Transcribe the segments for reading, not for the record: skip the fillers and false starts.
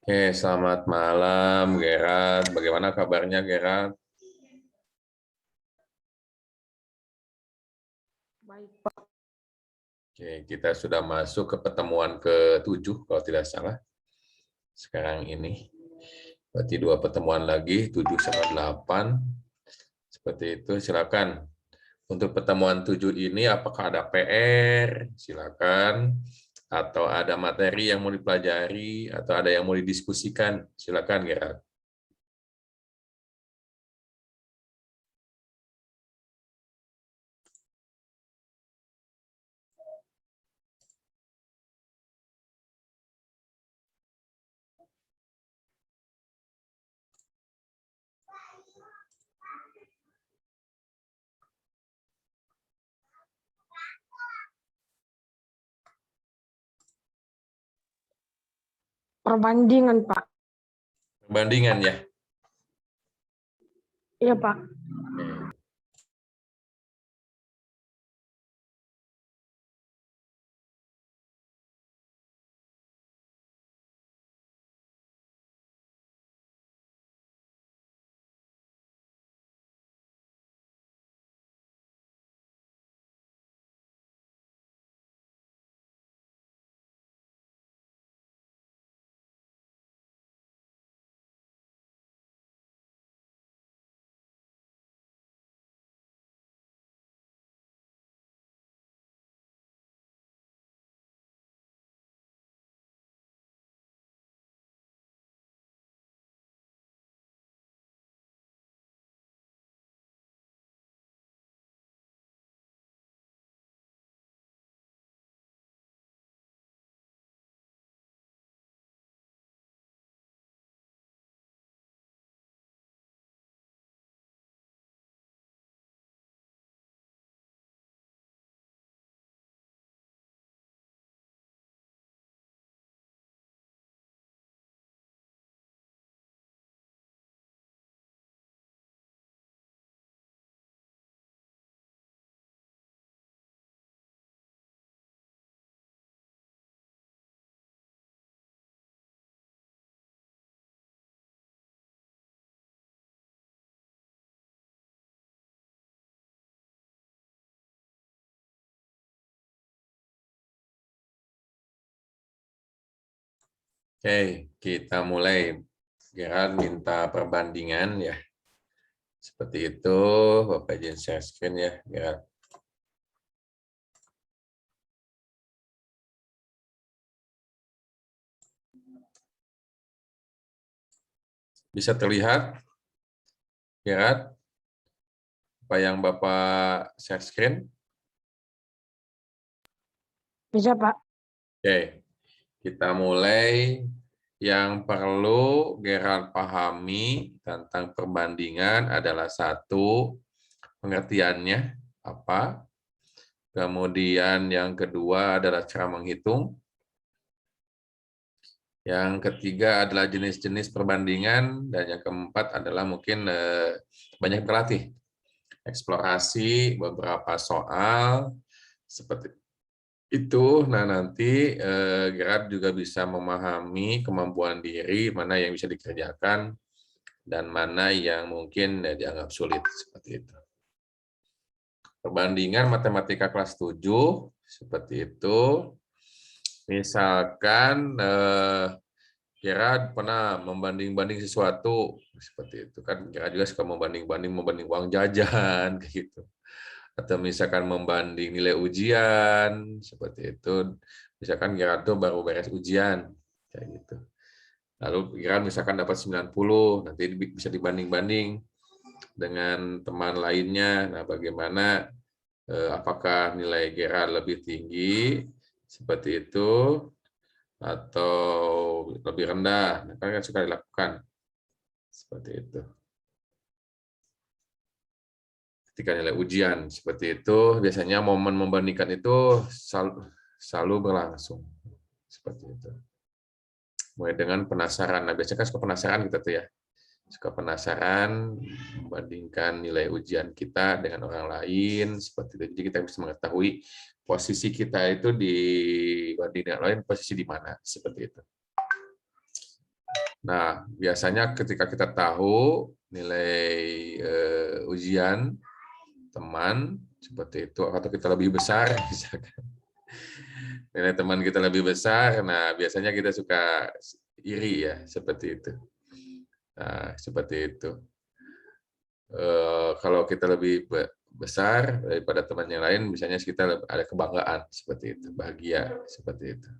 Selamat malam, Gerard. Bagaimana kabarnya, Gerard? Baik, Pak. Kita sudah masuk ke pertemuan ke-7, kalau tidak salah. Sekarang ini. Berarti 2 pertemuan lagi, 7 sama 8. Seperti itu, silakan. Untuk pertemuan 7 ini, apakah ada PR? Silakan. Atau ada materi yang mau dipelajari, atau ada yang mau didiskusikan? Silakan, Gerard. Perbandingan, Pak. Perbandingan ya. Iya, Pak. Oke, kita mulai. Gerard minta perbandingan ya. Seperti itu, Bapak izin share screen ya, Gerard. Bisa terlihat, Gerard, apa yang Bapak share screen? Bisa, Pak. Oke, kita mulai. Yang perlu Gerard pahami tentang perbandingan adalah satu, pengertiannya apa. Kemudian yang kedua adalah cara menghitung. Yang ketiga adalah jenis-jenis perbandingan. Dan yang keempat adalah mungkin banyak berlatih. Eksplorasi beberapa soal seperti itu. Nah, nanti Gerard juga bisa memahami kemampuan diri, mana yang bisa dikerjakan, dan mana yang mungkin dianggap sulit, seperti itu. Perbandingan matematika kelas 7, seperti itu. Misalkan Gerard pernah membanding-banding sesuatu, seperti itu. Kan Gerard juga suka membanding uang jajan, kayak gitu. Atau misalkan membanding nilai ujian, seperti itu. Misalkan Gerard tuh baru beres ujian, kayak gitu. Lalu Gerard misalkan dapat 90, nanti bisa dibanding-banding dengan teman lainnya. Nah, bagaimana, apakah nilai Gerard lebih tinggi, seperti itu, atau lebih rendah. Nah, kan suka dilakukan, seperti itu. Ketika nilai ujian seperti itu, biasanya momen membandingkan itu selalu berlangsung seperti itu. Mulai dengan penasaran. Nah, biasanya kan suka penasaran kita tuh ya, suka penasaran membandingkan nilai ujian kita dengan orang lain seperti itu. Jadi kita bisa mengetahui posisi kita itu dibanding dengan lain, posisi di mana, seperti itu. Nah, biasanya ketika kita tahu nilai ujian teman seperti itu, atau kita lebih besar, misalkan nilai teman kita lebih besar, nah biasanya kita suka iri ya, seperti itu. Nah, seperti itu. Kalau kita lebih besar daripada teman yang lain, misalnya kita ada kebanggaan seperti itu, bahagia seperti itu.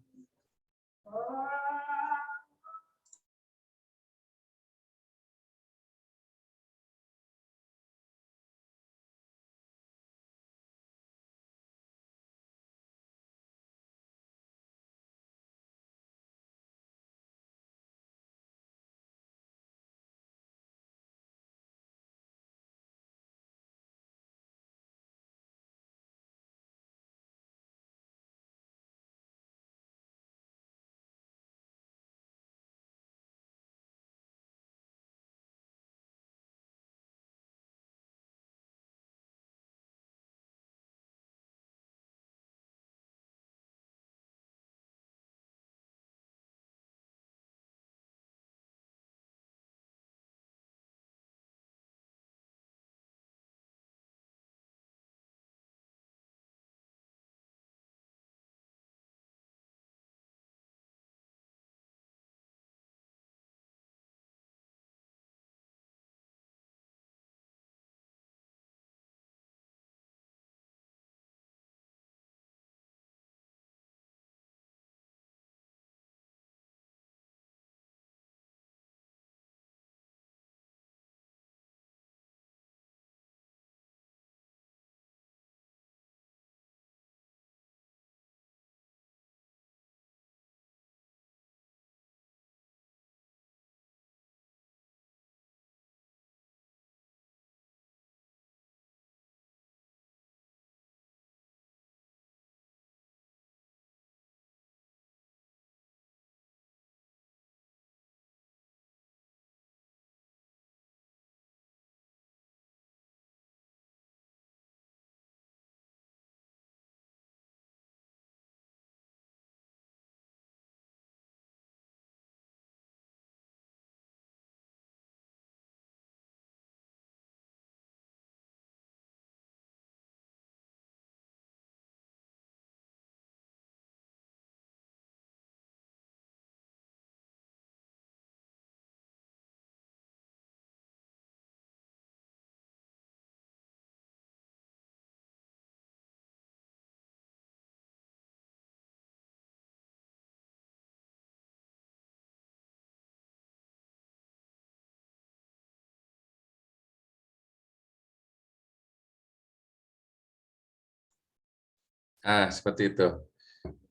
Nah, seperti itu.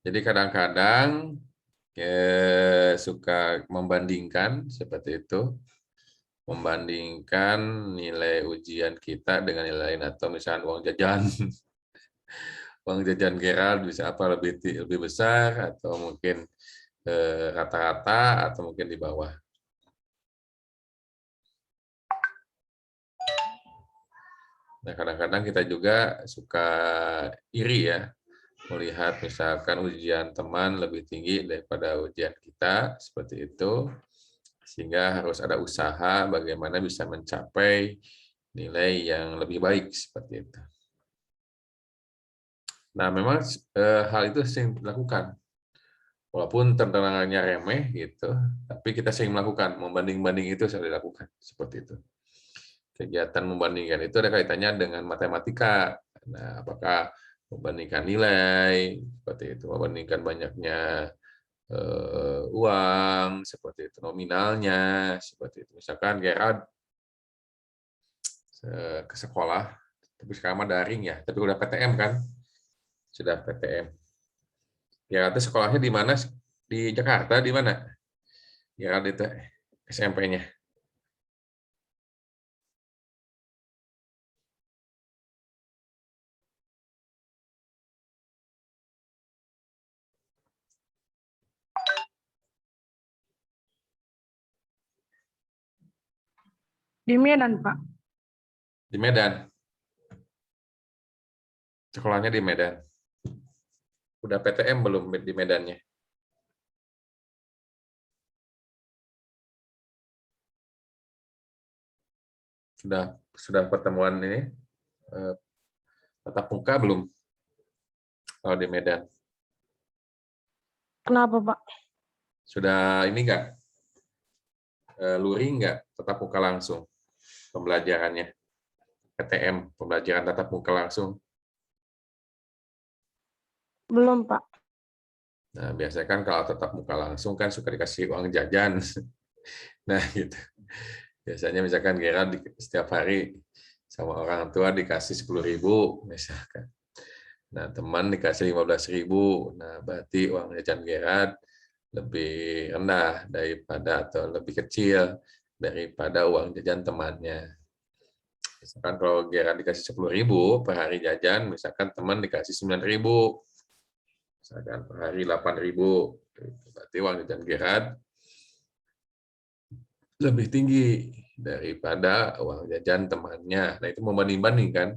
Jadi kadang-kadang suka membandingkan seperti itu, membandingkan nilai ujian kita dengan nilai lain, atau misalnya uang jajan, uang jajan Gerald bisa apa lebih besar, atau mungkin rata-rata, atau mungkin di bawah. Nah, kadang-kadang kita juga suka iri ya, melihat misalkan ujian teman lebih tinggi daripada ujian kita, seperti itu, sehingga harus ada usaha bagaimana bisa mencapai nilai yang lebih baik, seperti itu. Nah, memang hal itu sering dilakukan. Walaupun terdengarnya remeh gitu, tapi kita sering melakukan, membanding-banding itu sering dilakukan, seperti itu. Kegiatan membandingkan itu ada kaitannya dengan matematika. Nah, apakah membandingkan nilai, seperti itu, membandingkan banyaknya uang, seperti itu, nominalnya, seperti itu. Misalkan Gerard ke sekolah, tapi sekarang mah daring ya, tapi udah PTM kan, sudah PTM. Gerard itu sekolahnya di mana? Di Jakarta, di mana? Gerard itu SMP-nya. Di Medan, Pak. Di Medan. Sekolahnya di Medan. Udah PTM belum di Medannya? sudah pertemuan ini tatap muka belum kalau di Medan? Kenapa, Pak? Sudah ini enggak luring enggak tatap muka langsung pembelajarannya? PTM, pembelajaran tatap muka langsung. Belum, Pak. Nah, biasanya kan kalau tatap muka langsung kan suka dikasih uang jajan. Nah, gitu. Biasanya misalkan Gerard setiap hari sama orang tua dikasih 10.000 misalkan. Nah, teman dikasih 15.000. Nah, berarti uang jajan Gerard lebih rendah daripada atau lebih kecil daripada uang jajan temannya. Misalkan kalau Gerard dikasih 10.000 per hari jajan, misalkan teman dikasih 9.000, misalkan per hari 8.000, berarti uang jajan Gerard lebih tinggi daripada uang jajan temannya. Nah, itu membanding-bandingkan.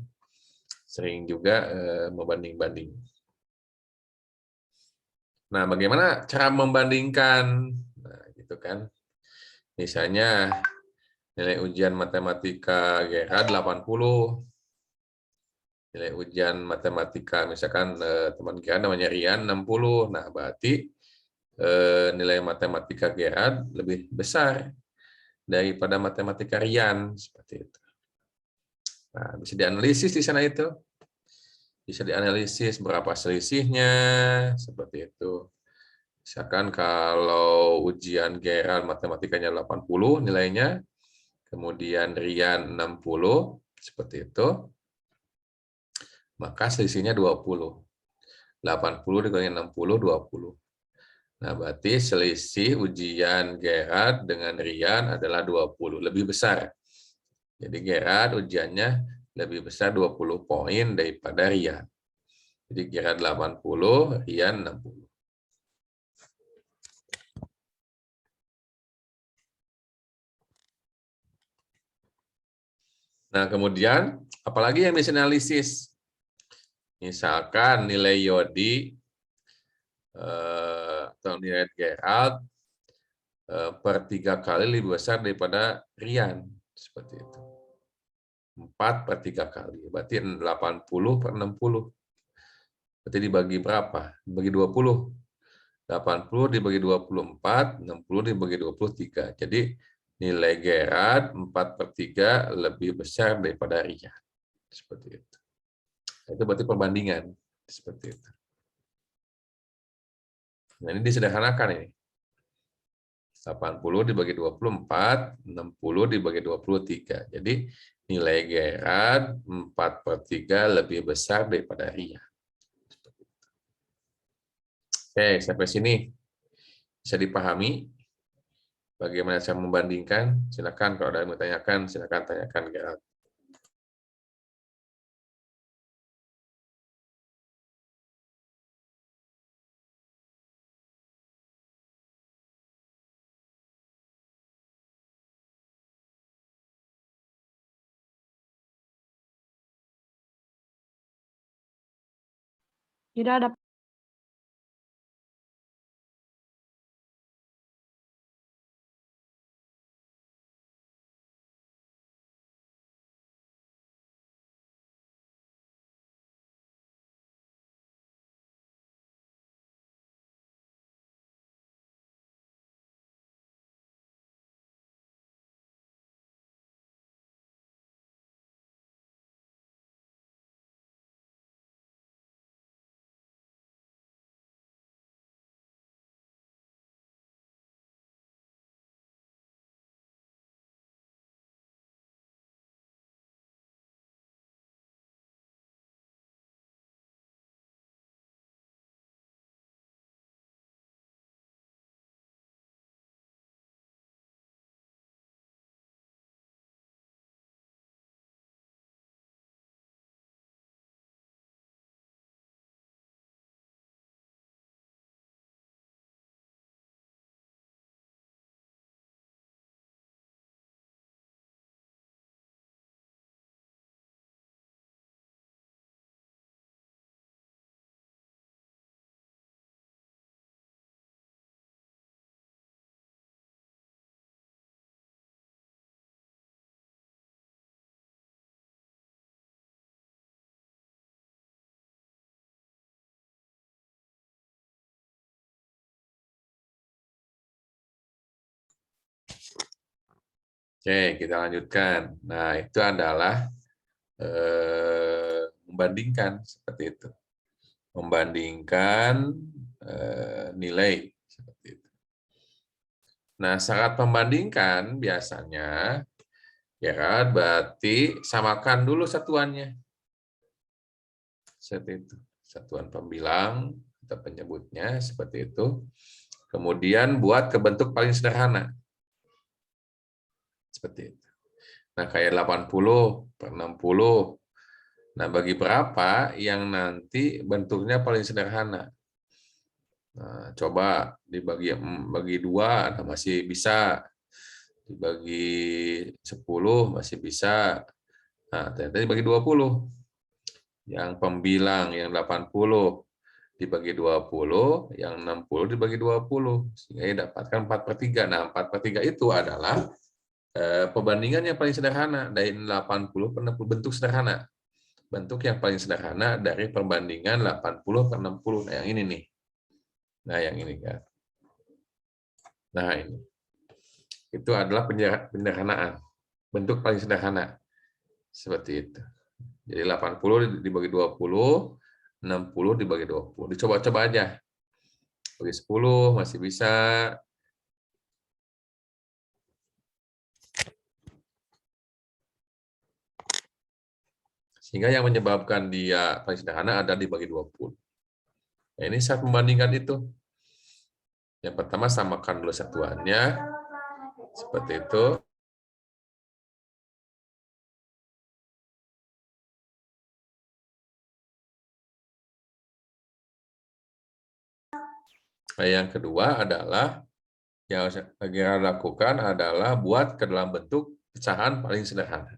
Sering juga membanding-banding. Nah, bagaimana cara membandingkan? Nah, gitu kan. Misalnya nilai ujian matematika Gerard 80, nilai ujian matematika misalkan teman Gerard namanya Rian 60. Nah, berarti nilai matematika Gerard lebih besar daripada matematika Rian, seperti itu. Nah, bisa dianalisis di sana itu. Bisa dianalisis berapa selisihnya, seperti itu. Misalkan kalau ujian Gerald matematikanya 80 nilainya, kemudian Rian 60, seperti itu, maka selisihnya 20. 80 dikurangi 60, 20. Nah, berarti selisih ujian Gerard dengan Rian adalah 20, lebih besar. Jadi Gerard ujiannya lebih besar 20 poin daripada Rian. Jadi Gerard 80, Rian 60. Nah, kemudian apalagi yang bisa analisis? Misalkan nilai Yodi atau nilai Gerald per 3 kali lebih besar daripada Rian, seperti itu. 4 per 3 kali, berarti 80 per 60. Berarti dibagi berapa? Dibagi 20. 80 dibagi 24, 60 dibagi 23. Jadi nilai Gerard 4 per 3 lebih besar daripada Rian. Seperti itu. Itu berarti perbandingan. Seperti itu. Nah, ini disederhanakan ini. 80 dibagi 24, 60 dibagi 23. Jadi nilai Gerard 4 per 3 lebih besar daripada Rian. Oke, sampai sini bisa dipahami bagaimana saya membandingkan. Silakan kalau ada yang mau tanyakan, silakan tanyakan Gerard. Tidak ada Oke, kita lanjutkan. Nah, itu adalah membandingkan seperti itu. Membandingkan nilai seperti itu. Nah, syarat membandingkan biasanya ya kan berarti samakan dulu satuannya. Seperti itu. Satuan pembilang atau penyebutnya seperti itu. Kemudian buat ke bentuk paling sederhana. Seperti itu. Nah, kayak 80 per 60. Nah, bagi berapa yang nanti bentuknya paling sederhana? Nah, coba bagi 2, nah masih bisa. Dibagi 10 masih bisa. Nah, ternyata dibagi 20. Yang pembilang yang 80 dibagi 20, yang 60 dibagi 20. Sehingga dapatkan 4/3. Nah, 4/3 itu adalah perbandingan yang paling sederhana dari 80 per 60 bentuk sederhana. Bentuk yang paling sederhana dari perbandingan 80 per 60. Nah, yang ini nih. Nah, yang ini kan. Nah, ini. Itu adalah penyederhanaan. Bentuk paling sederhana. Seperti itu. Jadi 80 dibagi 20, 60 dibagi 20. Dicoba-coba aja. Bagi 10 masih bisa. Sehingga yang menyebabkan dia paling sederhana ada dibagi 20. Nah, ini saat membandingkan itu. Yang pertama samakan dulu satuannya. Seperti itu. Nah, yang kedua adalah yang harus kita lakukan adalah buat ke dalam bentuk pecahan paling sederhana.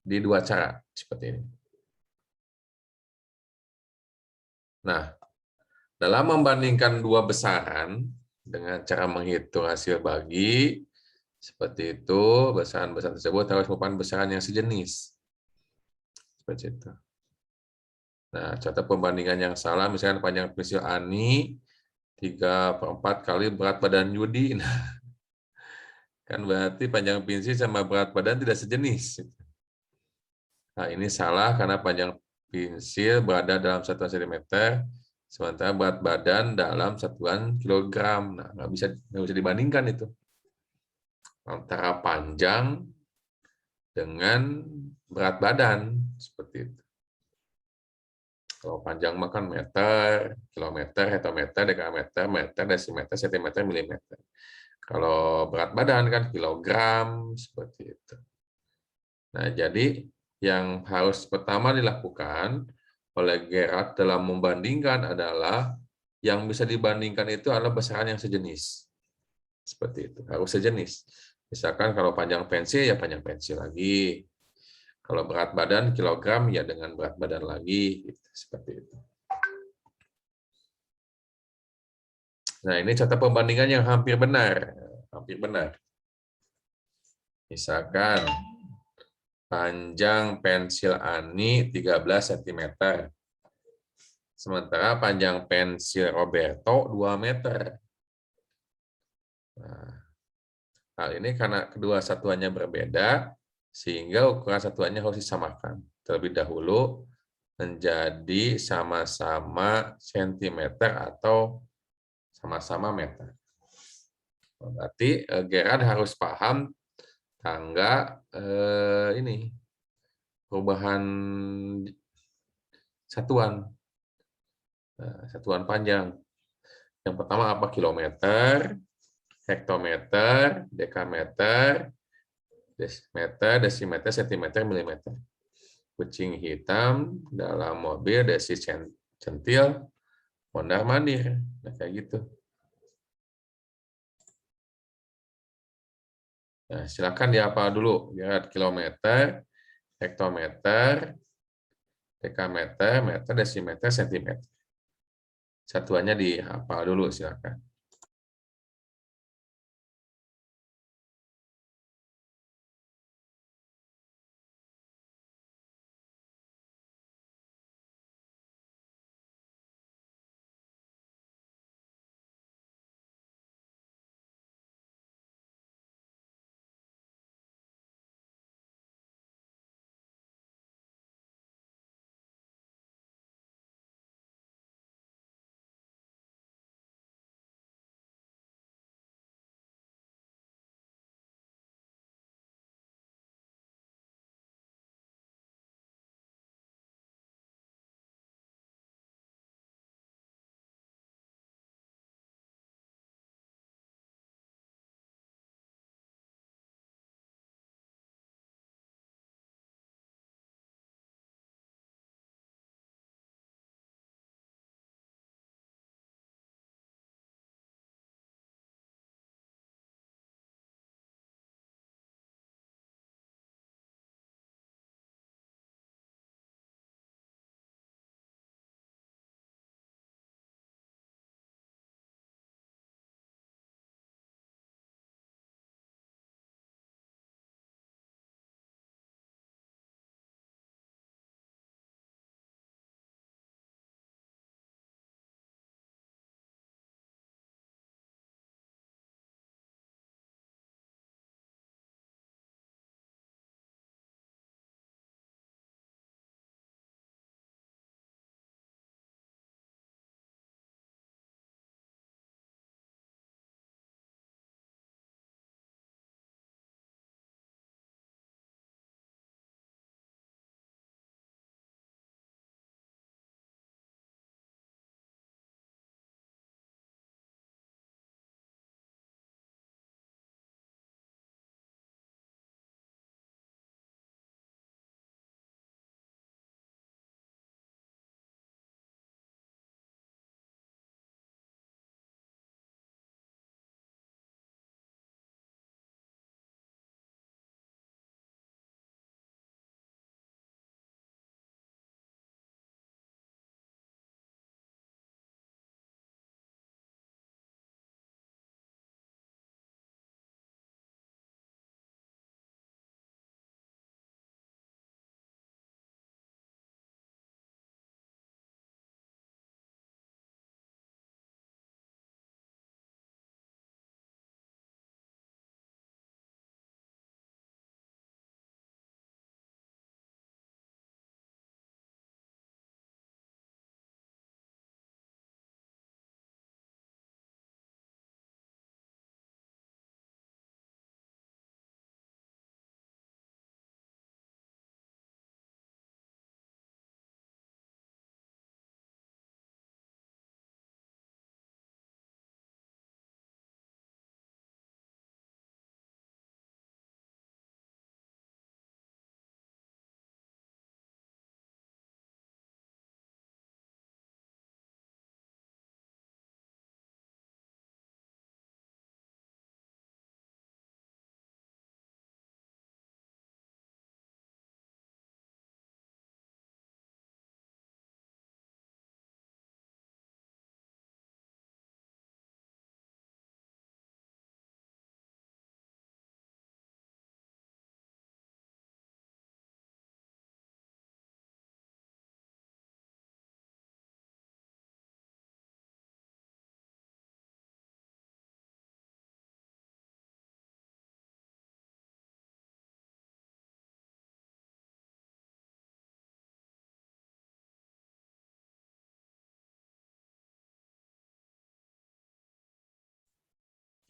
Di 2 cara seperti ini. Nah, dalam membandingkan 2 besaran dengan cara menghitung hasil bagi seperti itu, besaran-besaran tersebut harus merupakan besaran yang sejenis. Seperti itu. Nah, contoh pembandingan yang salah, misalnya panjang pensil Ani 3/4 kali berat badan Yudi. Nah, kan berarti panjang pensil sama berat badan tidak sejenis. Nah, ini salah karena panjang pensil berada dalam satuan sentimeter, sementara berat badan dalam satuan kilogram. Nah, nggak bisa dibandingkan itu antara panjang dengan berat badan seperti itu. Kalau panjang makan meter, kilometer, hektometer, dekameter, meter, desimeter, sentimeter, milimeter. Kalau berat badan kan kilogram seperti itu. Nah, jadi yang harus pertama dilakukan oleh Gerard dalam membandingkan adalah yang bisa dibandingkan itu adalah besaran yang sejenis. Seperti itu, harus sejenis. Misalkan kalau panjang pensil, ya panjang pensil lagi. Kalau berat badan, kilogram, ya dengan berat badan lagi. Gitu. Seperti itu. Nah, ini contoh pembandingan yang hampir benar. Hampir benar. Misalkan, panjang pensil Ani 13 cm. Sementara panjang pensil Roberto 2 meter. Nah, hal ini karena kedua satuannya berbeda, sehingga ukuran satuannya harus disamakan. Terlebih dahulu menjadi sama-sama sentimeter atau sama-sama meter. Berarti Gerard harus paham tangga ini perubahan satuan. Nah, satuan panjang. Yang pertama apa? Kilometer, hektometer, dekameter, desimeter, sentimeter, milimeter. Kucing hitam dalam mobil desi centil, mondar-mandir. Nah, kayak gitu. Nah, silakan dihafal dulu. Lihat kilometer, hektometer, dekameter, meter, desimeter, sentimeter. Satuannya dihafal dulu, silakan.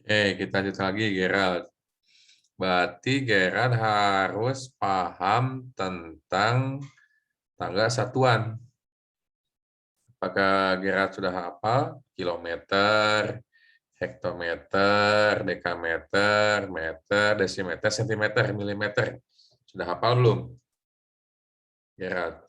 Kita lanjut lagi, Gerald. Berarti Gerald harus paham tentang tangga satuan. Apakah Gerald sudah hafal? Kilometer, hektometer, dekameter, meter, desimeter, sentimeter, milimeter. Sudah hafal belum, Gerald?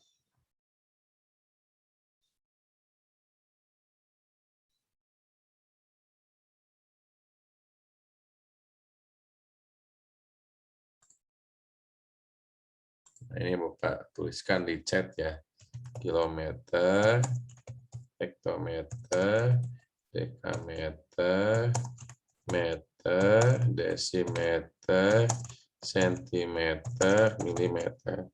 Nah, ini Bapak tuliskan di chat ya. Kilometer, hektometer, dekameter, meter, desimeter, sentimeter, milimeter.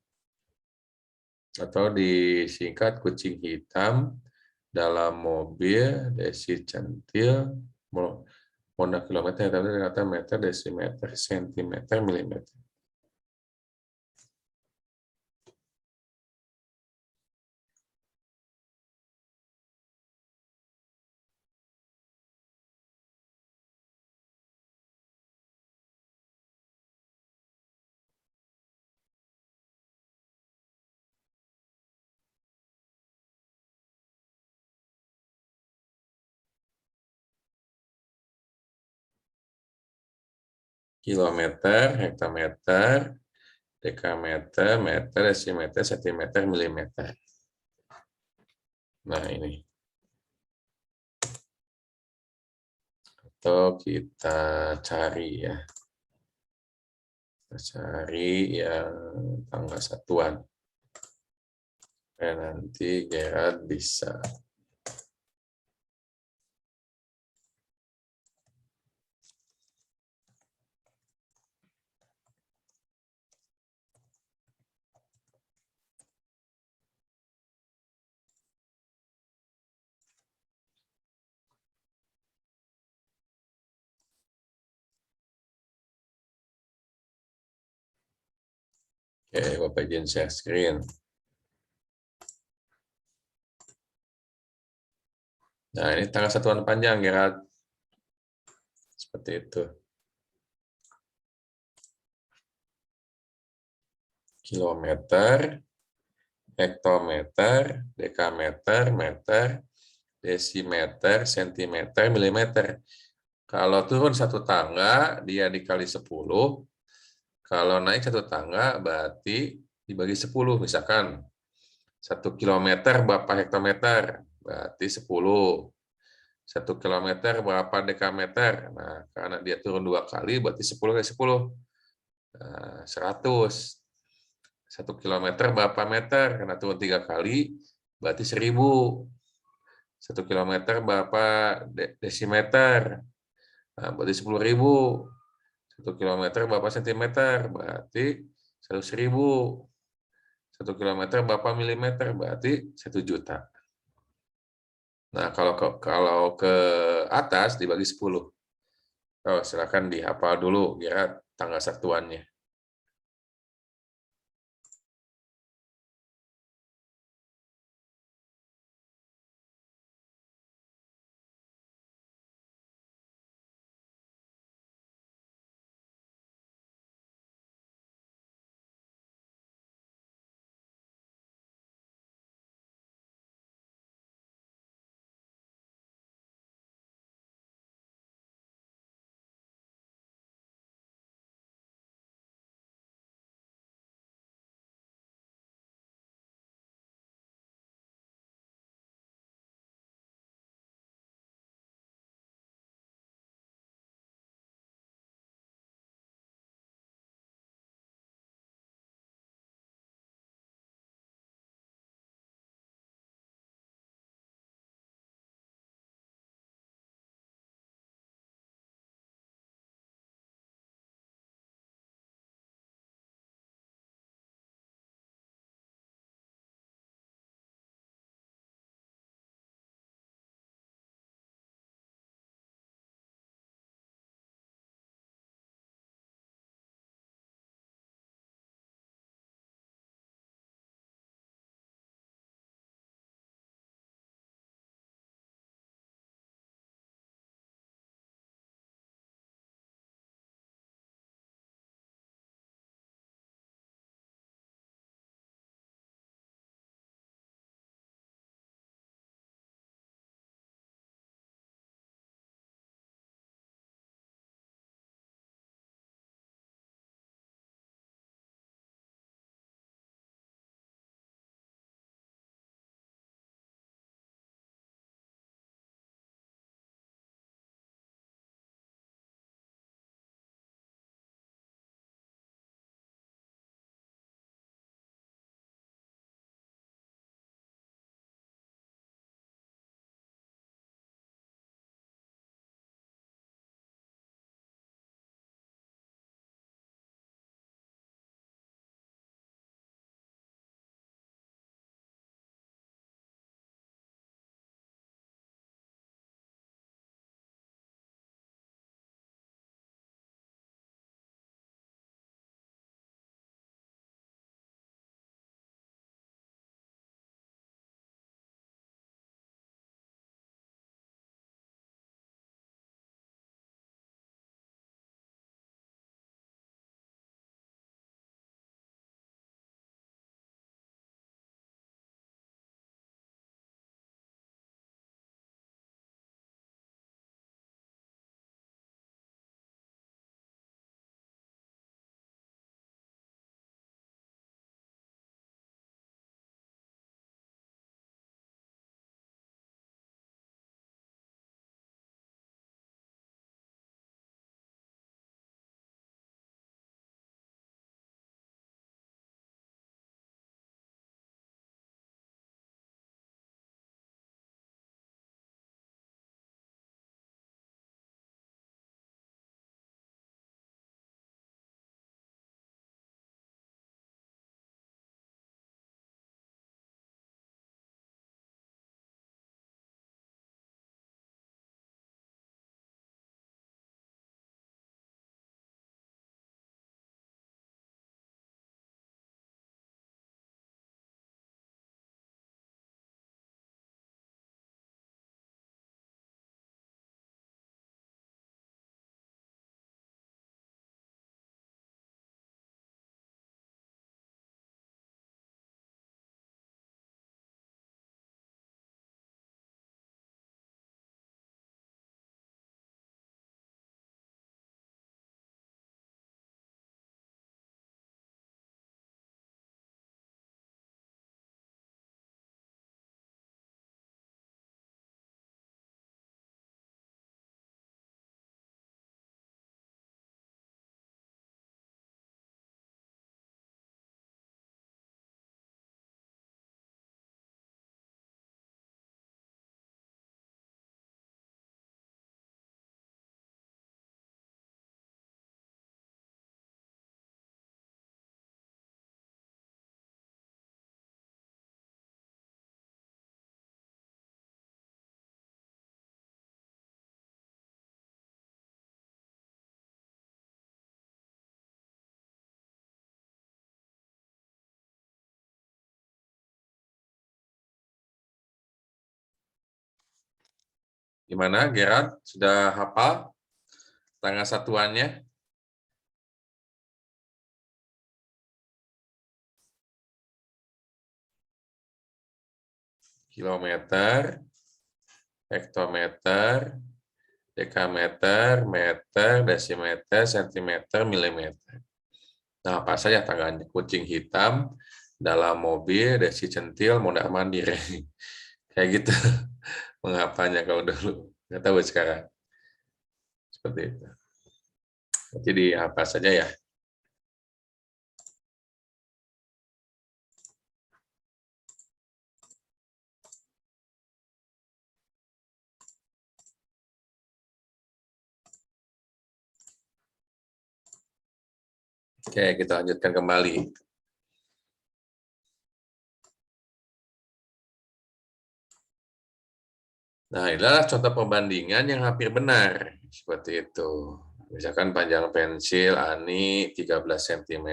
Atau disingkat kucing hitam dalam mobil, desi centil, moda kilometer, kata meter, desimeter, sentimeter, milimeter. Kilometer, hektometer, dekameter, meter, desimeter, sentimeter, milimeter. Nah, ini. Atau kita cari ya. Kita cari yang tangga satuan. Dan nanti Gerard bisa. Oke, Bapak izin share screen. Nah, ini tangga satuan panjang, Gerard. Seperti itu. Kilometer, hektometer, dekameter, meter, desimeter, sentimeter, milimeter. Kalau turun satu tangga, dia dikali 10. Kalau naik satu tangga, berarti dibagi 10. Misalkan 1 kilometer berapa hektometer? Berarti 10. 1 kilometer berapa dekameter? Nah, karena dia turun 2 kali, berarti 10 kali 10. Nah, 100. 1 kilometer berapa meter? Karena turun 3 kali, berarti 1000. 1 kilometer berapa desimeter? Nah, berarti 10.000. 1 kilometer berapa sentimeter? Berarti 100.000. 1 kilometer berapa milimeter? Berarti 1 juta. Nah, kalau ke atas dibagi 10. Oh, silakan dihafal dulu, kira tanggal satuannya. Gimana, Gerard? Sudah hafal tanggal satuannya? Kilometer, hektometer, dekameter, meter, desimeter, sentimeter, milimeter. Nah, apa saja tanggalnya? Kucing hitam, dalam mobil, desi centil, mondar mandir. Kayak gitu menghafalnya kalau dulu. Nggak tahu sekarang. Seperti itu. Jadi apa saja ya? Oke, kita lanjutkan kembali. Nah, inilah contoh perbandingan yang hampir benar. Seperti itu. Misalkan panjang pensil Ani 13 cm,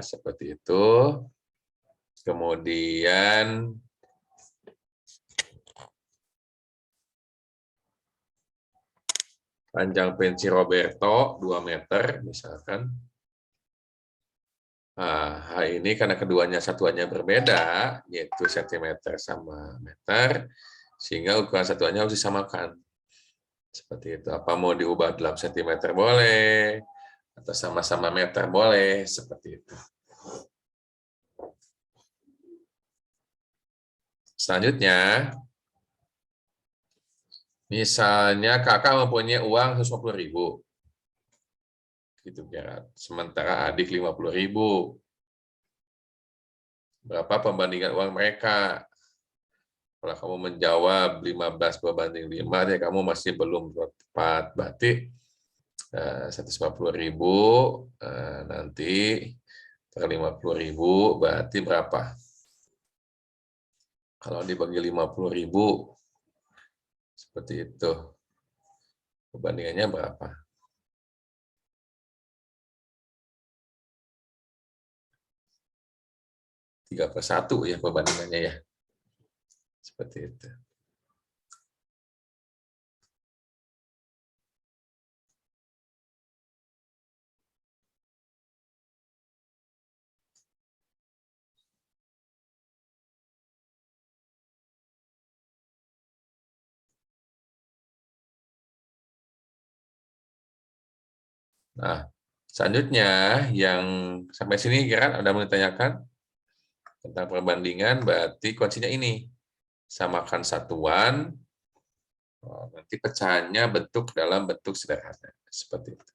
seperti itu. Kemudian panjang pensil Roberto 2 meter, misalkan. Nah, ini karena keduanya satuannya berbeda, yaitu sentimeter sama meter, sehingga ukuran satuannya harus disamakan. Seperti itu. Apa mau diubah dalam sentimeter boleh, atau sama-sama meter boleh, seperti itu. Selanjutnya, misalnya kakak mempunyai uang 150.000, gitu ya. Sementara adik 50.000. Berapa perbandingan uang mereka? Kalau kamu menjawab 15/5, ya kamu masih belum tepat. Berarti 150.000 nanti per 50.000 berarti berapa? Kalau dibagi 50.000 seperti itu. Perbandingannya berapa? 3/1 ya perbandingannya ya. Seperti itu. Nah, selanjutnya yang sampai sini kira ada mau ditanyakan tentang perbandingan, berarti kuncinya ini. Samakan satuan, nanti pecahannya bentuk dalam bentuk sederhana. Seperti itu.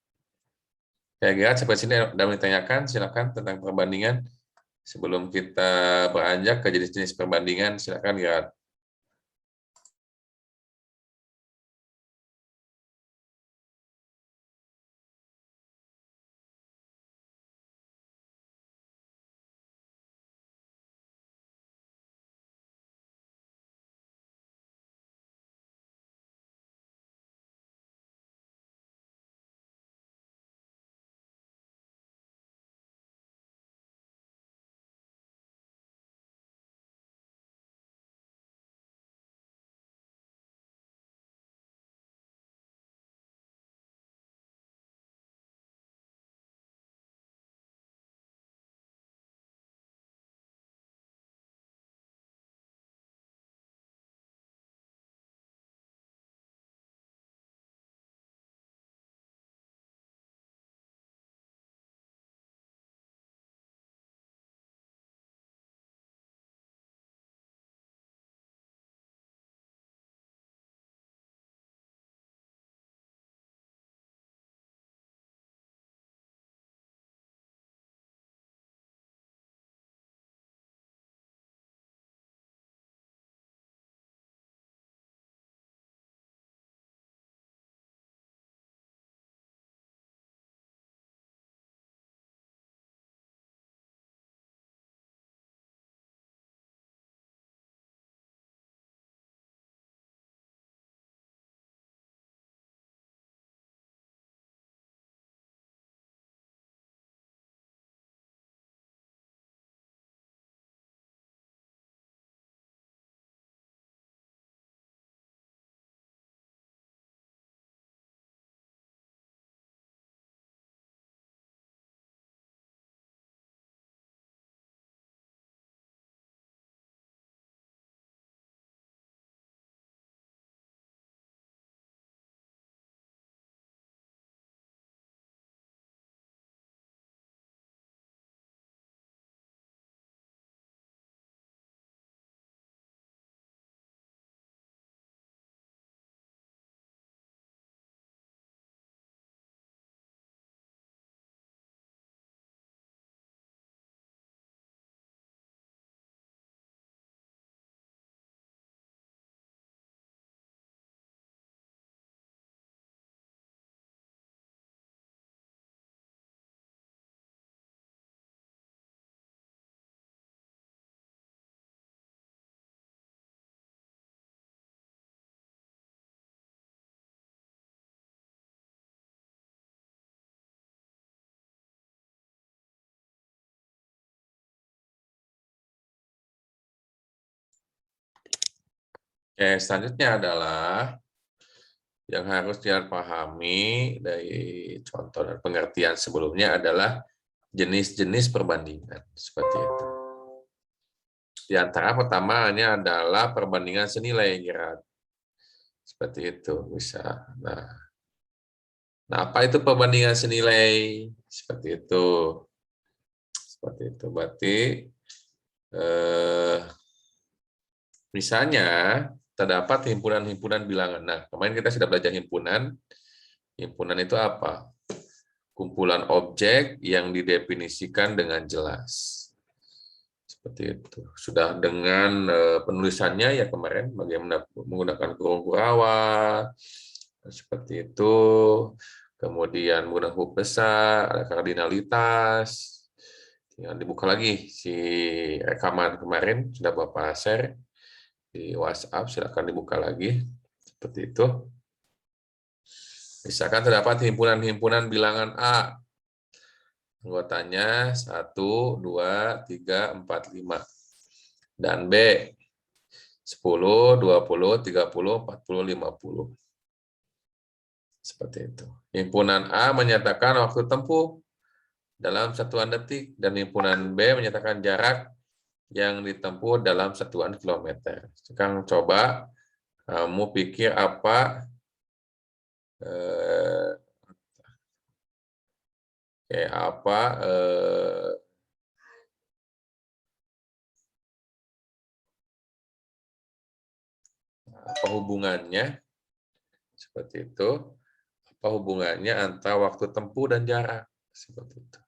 Ya, Gerard, sampai sini ada mau ditanyakan, silakan tentang perbandingan. Sebelum kita beranjak ke jenis-jenis perbandingan, silakan Gerard. Oke, selanjutnya adalah yang harus dipahami dari contoh dan pengertian sebelumnya adalah jenis-jenis perbandingan. Seperti itu. Di antara pertamanya adalah perbandingan senilai, Gerard. Seperti itu bisa. Nah, apa itu perbandingan senilai? Seperti itu. Seperti itu. Berarti misalnya terdapat himpunan-himpunan bilangan. Nah, kemarin kita sudah belajar himpunan. Himpunan itu apa? Kumpulan objek yang didefinisikan dengan jelas. Seperti itu. Sudah dengan penulisannya ya kemarin, bagaimana menggunakan kurung kurawa, seperti itu. Kemudian menggunakan huruf besar, ada kardinalitas. Tinggal dibuka lagi si rekaman kemarin, sudah Bapak share di WhatsApp, silakan dibuka lagi. Seperti itu. Misalkan terdapat himpunan-himpunan bilangan A. Anggotanya 1, 2, 3, 4, 5. Dan B, 10, 20, 30, 40, 50. Seperti itu. Himpunan A menyatakan waktu tempuh dalam satuan detik, dan himpunan B menyatakan jarak yang ditempuh dalam satuan kilometer. Sekarang coba kamu pikir apa apa hubungannya seperti itu. Apa hubungannya antara waktu tempuh dan jarak seperti itu.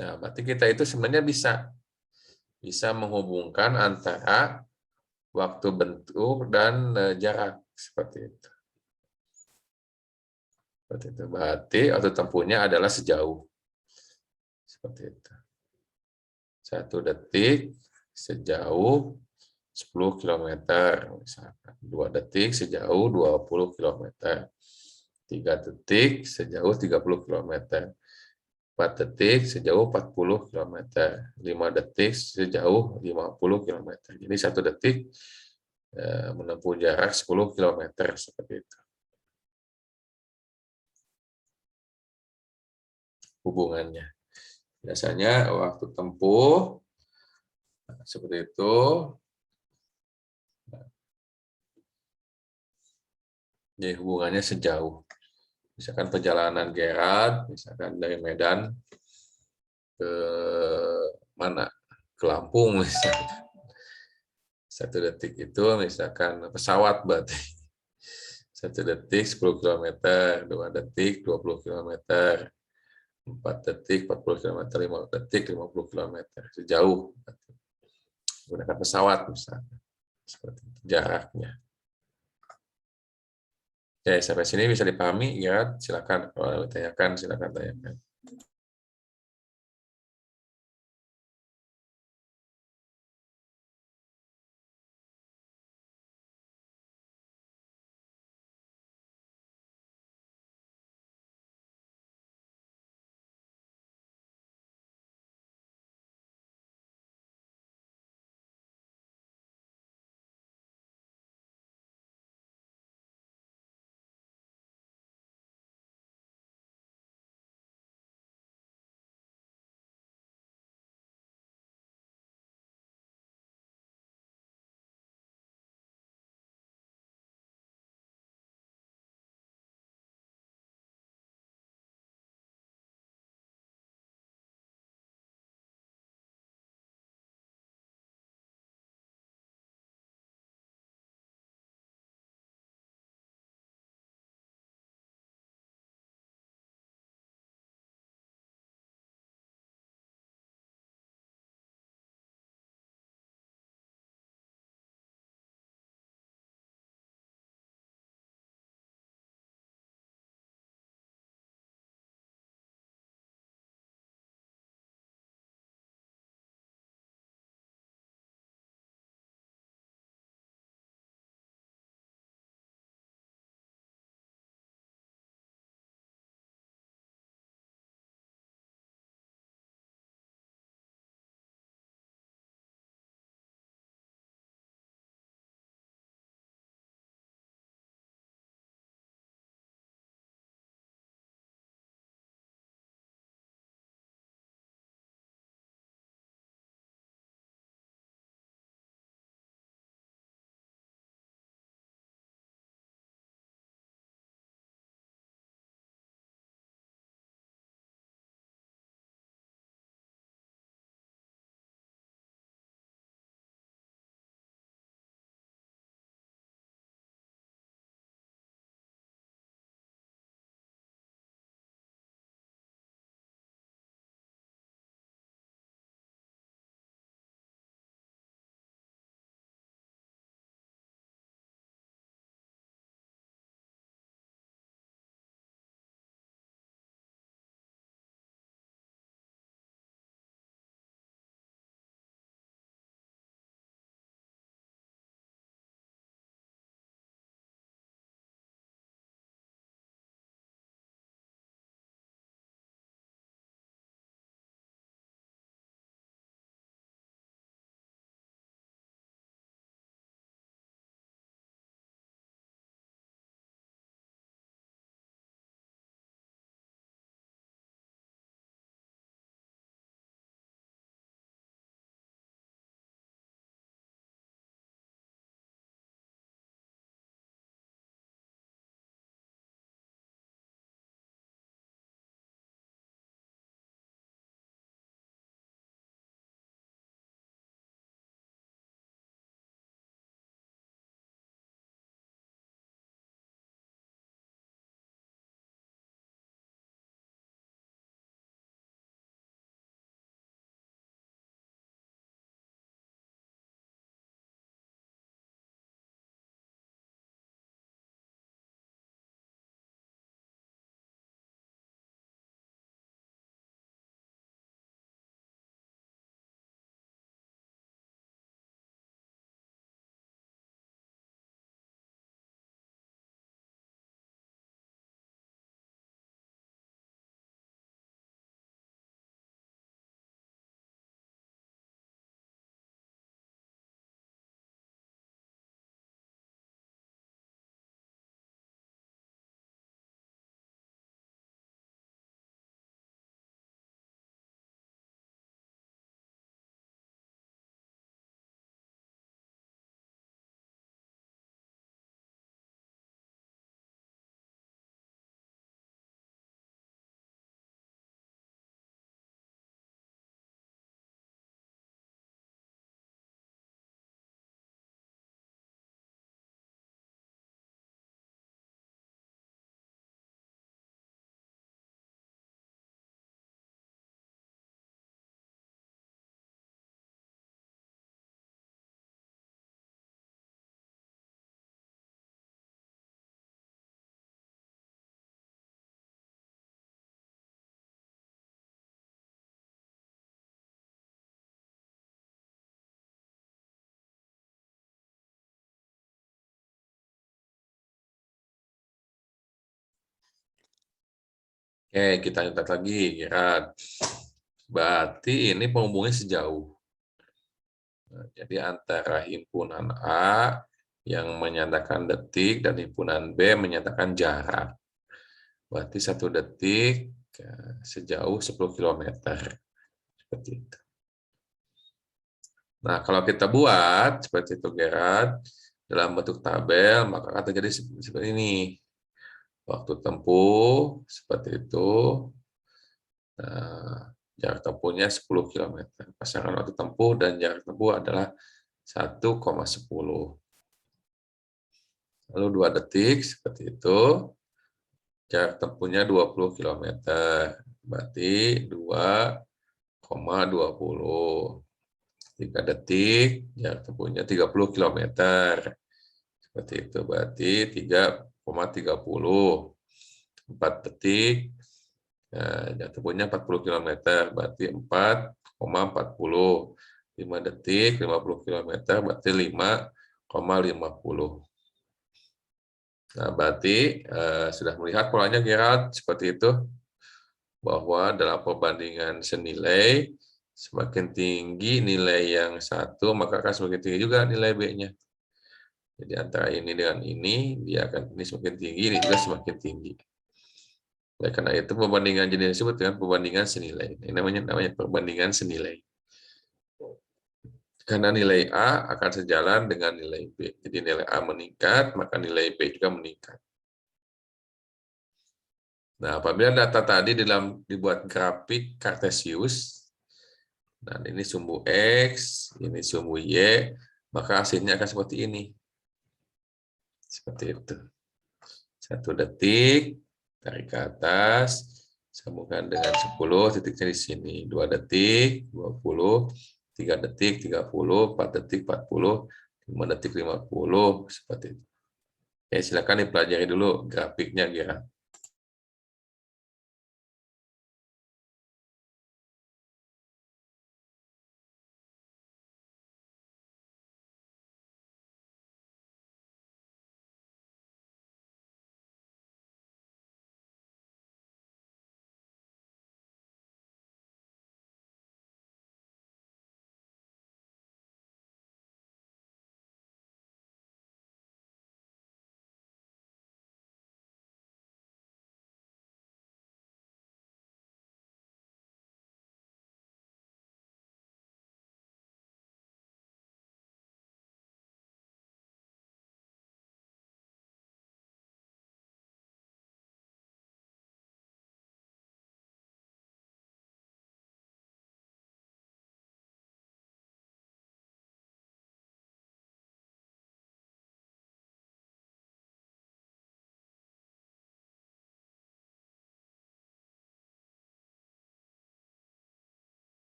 Nah, berarti kita itu sebenarnya bisa menghubungkan antara waktu bentuk dan jarak seperti itu. Seperti itu. Berarti waktu tempuhnya adalah sejauh. Seperti itu. 1 detik sejauh 10 km, misalkan. 2 detik sejauh 20 km. 3 detik sejauh 30 km. 4 detik sejauh 40 km. 5 detik sejauh 50 km. Jadi 1 detik menempuh jarak 10 km. Seperti itu. Hubungannya. Biasanya waktu tempuh seperti itu. Jadi hubungannya sejauh. Misalkan perjalanan Gerard, misalkan dari Medan ke mana? Ke Lampung misalkan. 1 detik itu misalkan pesawat berarti. 1 detik 10 km, 2 detik 20 km, 4 detik 40 km, 5 detik 50 km. Sejauh. Menggunakan pesawat misalnya. Seperti itu jaraknya. Oke, sampai sini bisa dipahami ya. Silakan kalau ada tanyakan, silakan tanyakan. Oke, kita catat lagi, Gerard. Berarti ini penghubungnya sejauh. Nah, jadi antara himpunan A yang menyatakan detik dan himpunan B menyatakan jarak. Berarti 1 detik sejauh 10 kilometer. Seperti itu. Nah, kalau kita buat seperti itu, Gerard, dalam bentuk tabel, maka akan terjadi seperti ini. Waktu tempuh, seperti itu. Nah, jarak tempuhnya 10 kilometer. Pasangan waktu tempuh dan jarak tempuh adalah 1,10. Lalu 2 detik, seperti itu. Jarak tempuhnya 20 kilometer. Berarti 2,20. 3 detik, jarak tempuhnya 30 kilometer. Seperti itu, berarti 3,30. 4 detik, jarak tempuhnya 40 kilometer, berarti 4,40. 5 detik, 50 kilometer, berarti 5,50. Nah, berarti sudah melihat polanya, Gerard, seperti itu, bahwa dalam perbandingan senilai, semakin tinggi nilai yang satu, maka akan semakin tinggi juga nilai B-nya. Jadi antara ini dengan ini, dia akan ini semakin tinggi, ini juga semakin tinggi. Oleh karena itu perbandingan jenis disebut dengan perbandingan senilai. Ini namanya perbandingan senilai. Karena nilai A akan sejalan dengan nilai B. Jadi nilai A meningkat, maka nilai B juga meningkat. Nah, apabila data tadi dibuat grafik kartesius, dan ini sumbu X, ini sumbu Y, maka hasilnya akan seperti ini. Seperti itu. 1 detik, tarik ke atas, sambungkan dengan 10, titiknya di sini. 2 detik, 20, 3 detik, 30, 4 detik, 40, 5 detik, 50, seperti itu. Oke, silakan dipelajari dulu grafiknya, Gira.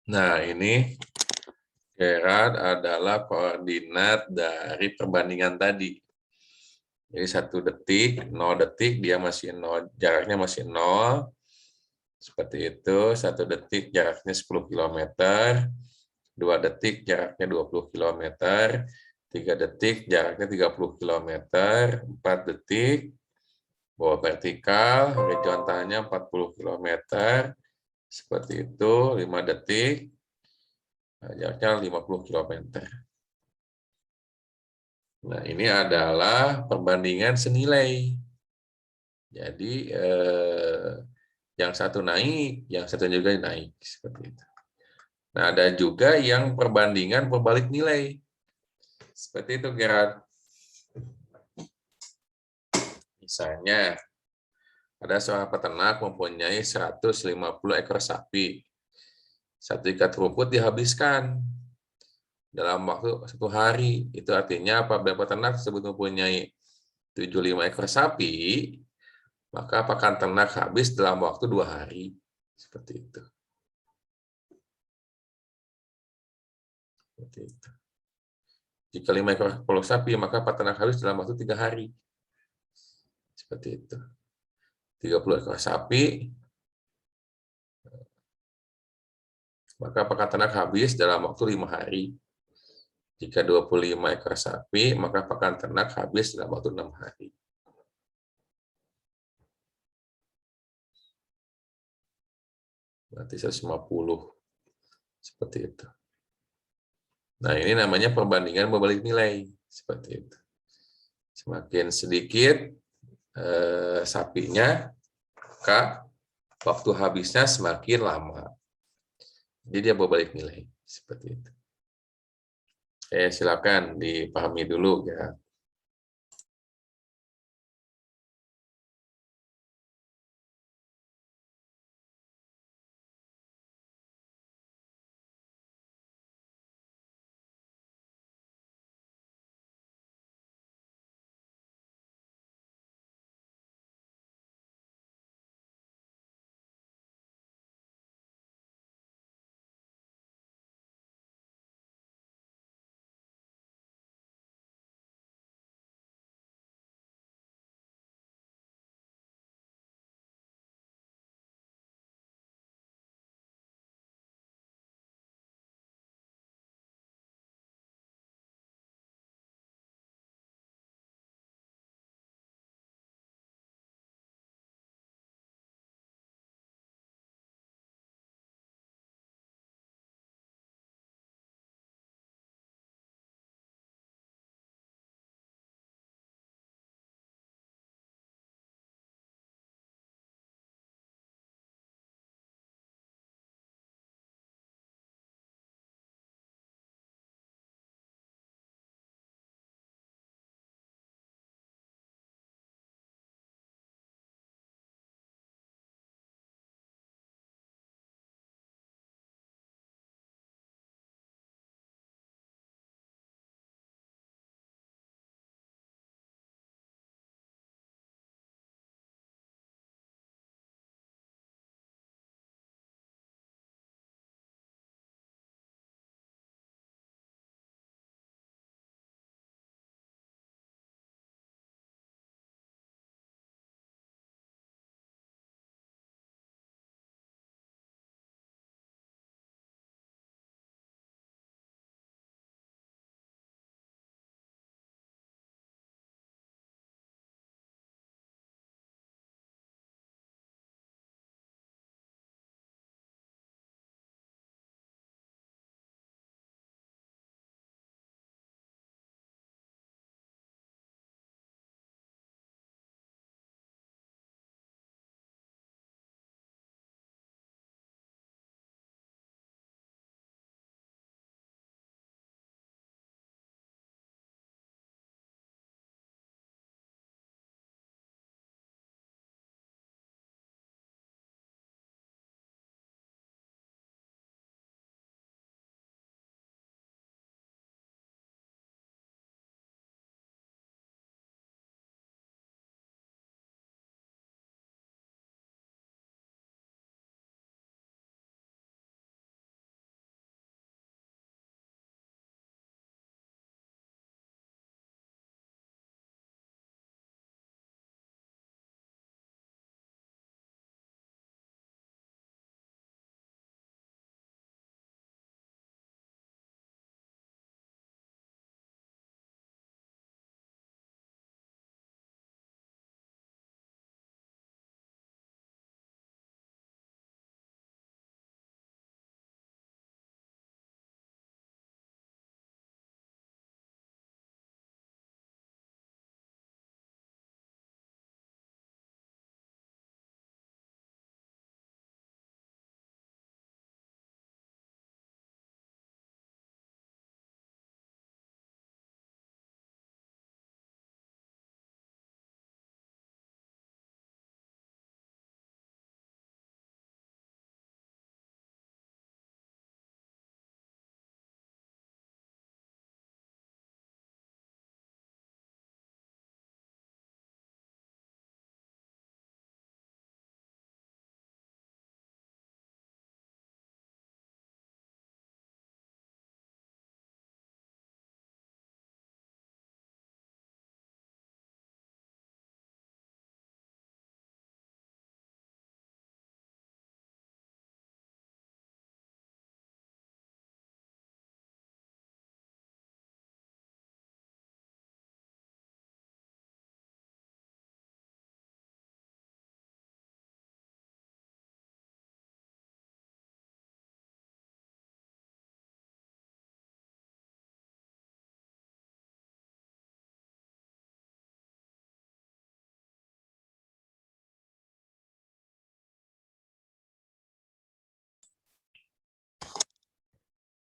Nah, ini Gerard adalah koordinat dari perbandingan tadi. Jadi 1 detik, 0 detik, dia masih 0, jaraknya masih 0. Seperti itu, 1 detik jaraknya 10 km, 2 detik jaraknya 20 km, 3 detik jaraknya 30 km, 4 detik, bawah vertikal, horizontalnya 40 km, seperti itu, 5 detik, jaraknya 50 km. Nah, ini adalah perbandingan senilai. Jadi, yang satu naik, yang satu juga naik. Seperti itu. Nah, ada juga yang perbandingan berbalik nilai. Seperti itu, Gerard. Misalnya, ada seorang peternak mempunyai 150 ekor sapi. 1 ikat rumput dihabiskan dalam waktu 1 hari. Itu artinya apabila peternak tersebut mempunyai 75 ekor sapi, maka pakan ternak habis dalam waktu 2 hari. Seperti itu. Seperti itu. Jika 5 ekor sapi, maka peternak habis dalam waktu 3 hari. Seperti itu. 30 ekor sapi, maka pakan ternak habis dalam waktu 5 hari. Jika 25 ekor sapi, maka pakan ternak habis dalam waktu 6 hari. Berarti 150. Seperti itu. Nah, ini namanya perbandingan berbalik nilai. Seperti itu. Semakin sedikit sapinya, maka waktu habisnya semakin lama. Jadi dia berbalik nilai. Seperti itu. Silakan dipahami dulu ya.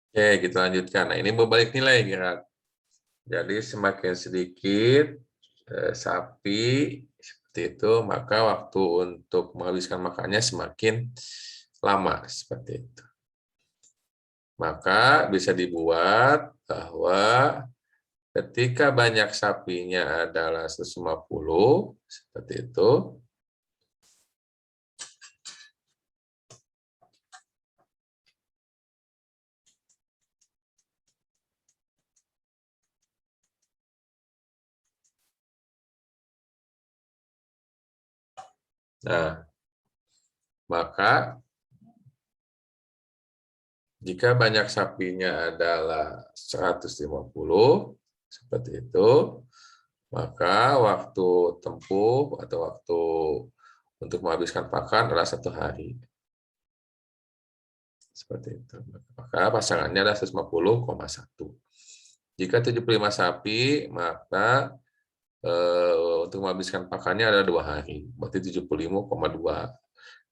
Oke, kita lanjutkan. Nah, ini berbalik nilai, Gerard. Jadi semakin sedikit sapi seperti itu, maka waktu untuk menghabiskan makannya semakin lama seperti itu. Maka bisa dibuat bahwa ketika banyak sapinya adalah 150 seperti itu. Nah, maka jika banyak sapinya adalah 150 seperti itu, maka waktu tempuh atau waktu untuk menghabiskan pakan adalah 1 hari. Seperti itu. Maka pasangannya adalah 150,1. Jika 75 sapi, maka untuk menghabiskan pakannya adalah 2 hari. Berarti 75,2.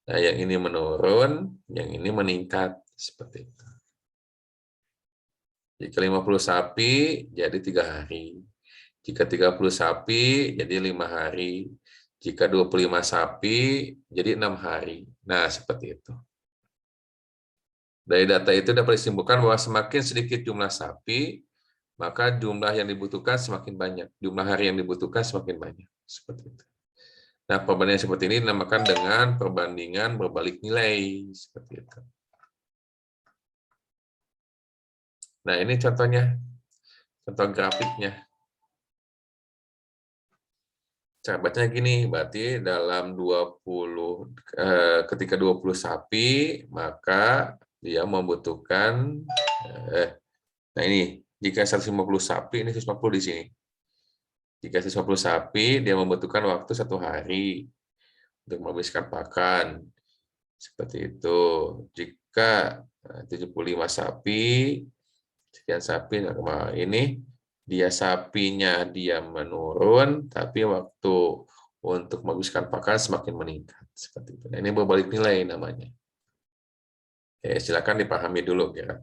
Nah, yang ini menurun, yang ini meningkat. Seperti itu. Jika 50 sapi, jadi 3 hari. Jika 30 sapi, jadi 5 hari. Jika 25 sapi, jadi 6 hari. Nah, seperti itu. Dari data itu dapat disimpulkan bahwa semakin sedikit jumlah sapi, maka jumlah yang dibutuhkan semakin banyak. Jumlah hari yang dibutuhkan semakin banyak. Seperti itu. Nah, perbandingan seperti ini dinamakan dengan perbandingan berbalik nilai. Seperti itu. Nah, ini contohnya. Contoh grafiknya. Cara bacanya gini, berarti dalam 20, ketika 20 sapi, maka dia membutuhkan, nah ini, jika 150 sapi, ini 150 di sini. Jika 150 sapi, dia membutuhkan waktu 1 hari untuk menghabiskan pakan. Seperti itu. Jika 75 sapi, sekian sapi, nah ini, dia sapinya dia menurun, tapi waktu untuk menghabiskan pakan semakin meningkat. Seperti itu. Nah, ini berbalik nilai namanya. Oke, silakan dipahami dulu, ya.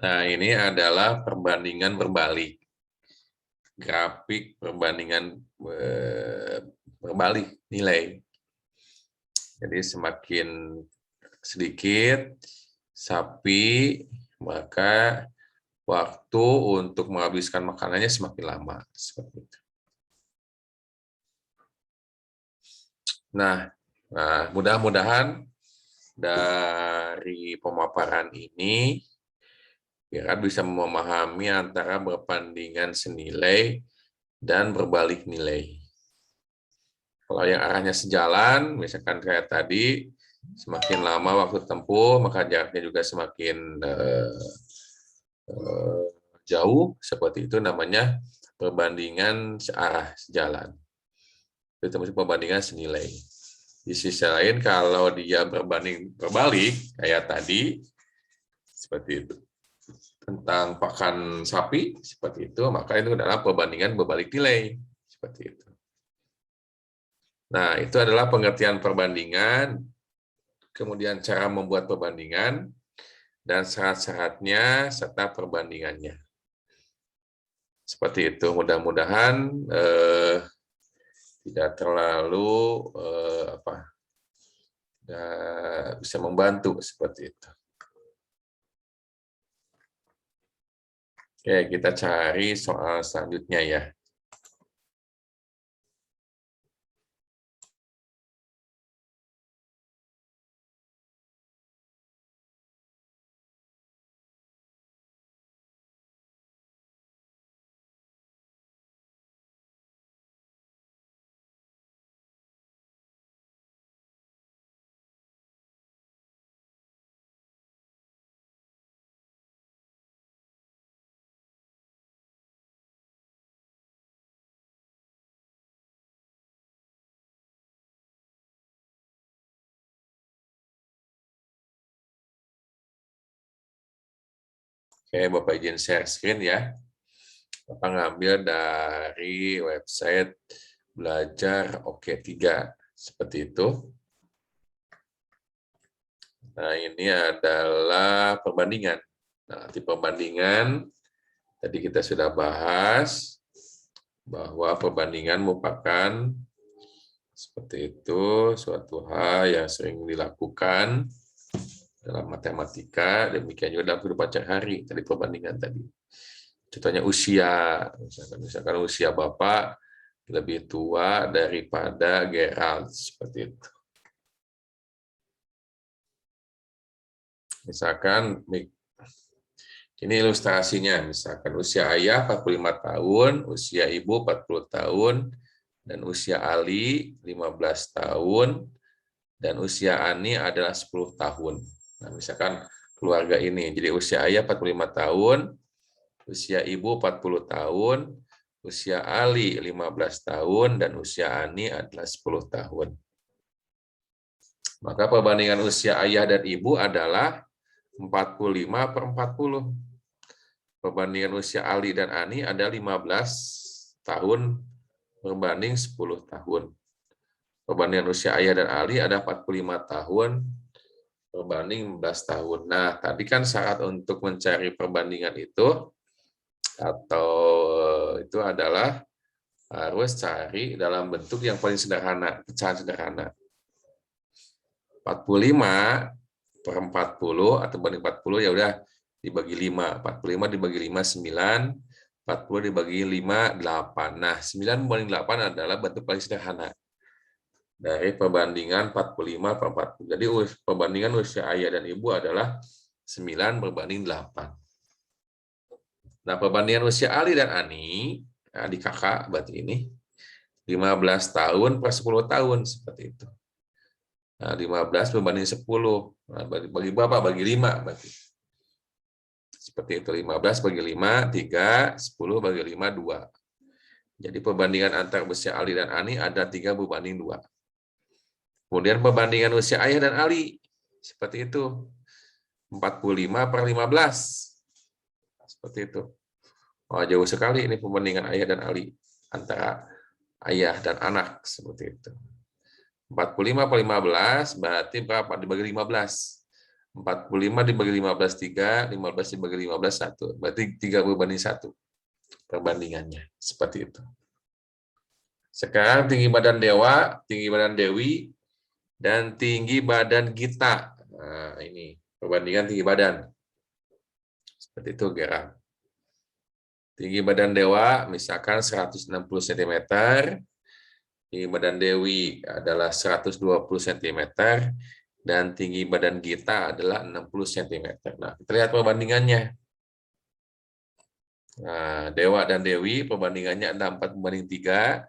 Nah, ini adalah perbandingan berbalik. Grafik perbandingan berbalik nilai. Jadi semakin sedikit sapi, maka waktu untuk menghabiskan makanannya semakin lama. Seperti itu. Nah, mudah-mudahan dari pemaparan ini Gerard bisa memahami antara perbandingan senilai dan berbalik nilai. Kalau yang arahnya sejalan, misalkan kayak tadi, semakin lama waktu tempuh, maka jaraknya juga semakin jauh. Seperti itu namanya perbandingan searah sejalan. Itu termasuk perbandingan senilai. Di sisi lain, kalau dia berbanding berbalik, kayak tadi, seperti itu. Tentang pakan sapi, seperti itu, maka itu adalah perbandingan berbalik nilai. Seperti itu. Nah, itu adalah pengertian perbandingan, kemudian cara membuat perbandingan, dan syarat-syaratnya serta perbandingannya. Seperti itu, mudah-mudahan tidak terlalu bisa membantu seperti itu. Oke, kita cari soal selanjutnya ya. Oke, Bapak izin share screen ya. Bapak ngambil dari website belajar Oke3. Seperti itu. Nah, ini adalah perbandingan. Nah, di perbandingan, tadi kita sudah bahas bahwa perbandingan merupakan seperti itu, suatu hal yang sering dilakukan dalam matematika, demikian juga dalam kehidupan sehari-hari, tadi perbandingan tadi. Contohnya usia, misalkan usia Bapak lebih tua daripada Gerald, seperti itu. Misalkan, ini ilustrasinya, misalkan usia ayah 45 tahun, usia ibu 40 tahun, dan usia Ali 15 tahun, dan usia Ani adalah 10 tahun. Nah, misalkan keluarga ini, jadi usia ayah 45 tahun, usia ibu 40 tahun, usia Ali 15 tahun, dan usia Ani adalah 10 tahun. Maka perbandingan usia ayah dan ibu adalah 45/40. Perbandingan usia Ali dan Ani ada 15 tahun berbanding 10 tahun. Perbandingan usia ayah dan Ali ada 45 tahun berbanding 15 tahun. Nah, tadi kan syarat untuk mencari perbandingan itu adalah harus cari dalam bentuk yang paling sederhana, pecahan sederhana. 45/40 atau banding 40 ya udah dibagi 5. 45 dibagi 5 9, 40 dibagi 5 8. Nah, 9 banding 8 adalah bentuk paling sederhana dari perbandingan 45/40. Jadi perbandingan usia ayah dan ibu adalah 9/8. Nah, perbandingan usia Ali dan Ani, adik kakak berarti ini, 15 tahun per 10 tahun, seperti itu. Nah, 15 berbanding 10. Nah, bagi berapa? Bagi 5 berarti. Seperti itu, 15 bagi 5, 3, 10 bagi 5, 2. Jadi perbandingan antara usia Ali dan Ani ada 3/2. Kemudian perbandingan usia ayah dan Ali, seperti itu. 45/15. Seperti itu. Oh, jauh sekali ini perbandingan ayah dan Ali. Antara ayah dan anak, seperti itu. 45/15 berarti berapa? Dibagi 15. 45 dibagi 15, 3. 15 dibagi 15, 1. Berarti 3:1 perbandingannya. Seperti itu. Sekarang tinggi badan Dewa, tinggi badan Dewi, dan tinggi badan Gita. Nah, ini perbandingan tinggi badan. Seperti itu, Gera. Tinggi badan Dewa misalkan 160 cm, tinggi badan Dewi adalah 120 cm, dan tinggi badan Gita adalah 60 cm. Nah, kita lihat perbandingannya. Nah, Dewa dan Dewi perbandingannya ada 4:3.